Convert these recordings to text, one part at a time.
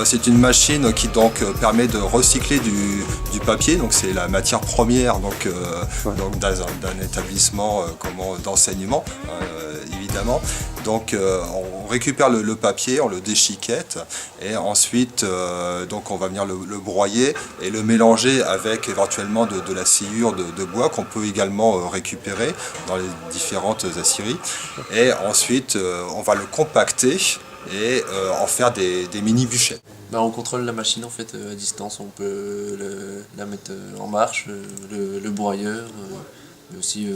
c'est une machine qui donc permet de recycler du papier, donc c'est la matière première donc d'un établissement d'enseignement évidemment. Donc on récupère le papier, on le déchiquette et ensuite donc on va venir le broyer et le mélanger avec éventuellement de la sciure de bois qu'on peut également récupérer dans les différentes aciéries. Et ensuite on va le compacter et en faire des mini bûchettes. On contrôle la machine en fait à distance, on peut la mettre en marche, le broyeur, mais aussi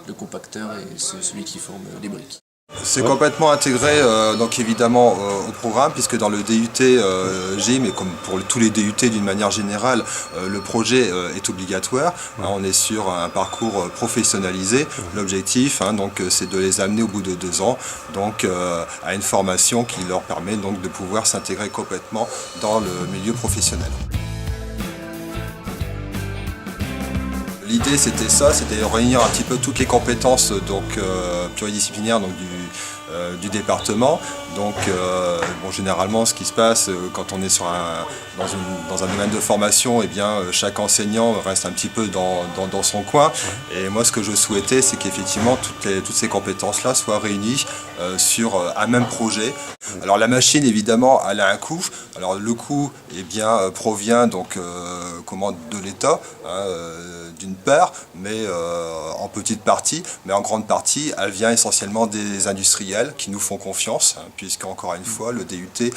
le compacteur et celui qui forme les briques. C'est complètement intégré donc évidemment au programme, puisque dans le DUT GIM et comme pour tous les DUT d'une manière générale, le projet est obligatoire. On est sur un parcours professionnalisé. L'objectif donc c'est de les amener au bout de 2 ans donc à une formation qui leur permet donc de pouvoir s'intégrer complètement dans le milieu professionnel. L'idée c'était ça, c'était de réunir un petit peu toutes les compétences donc, pluridisciplinaires donc, du département. Donc généralement ce qui se passe quand on est dans un domaine de formation, chaque enseignant reste un petit peu dans son coin. Et moi ce que je souhaitais c'est qu'effectivement toutes ces compétences là soient réunies sur un même projet. Alors la machine évidemment elle a un coût. Alors le coût provient donc de l'État d'une part, mais en petite partie, mais en grande partie elle vient essentiellement des industriels qui nous font confiance, puisqu'encore une fois le DUT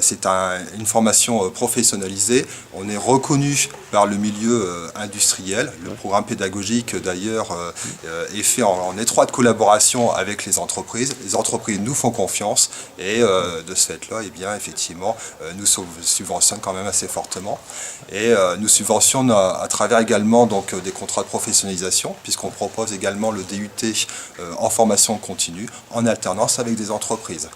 c'est une formation professionnalisée. On est reconnu par le milieu industriel. Le programme pédagogique d'ailleurs est fait en étroite collaboration avec les entreprises. Les entreprises nous font confiance et de ce fait-là, effectivement, nous subventionnent quand même assez fortement. Et nous subventionnons à travers également donc, des contrats de professionnalisation, puisqu'on propose également le DUT en formation continue, en alternance avec des entreprises.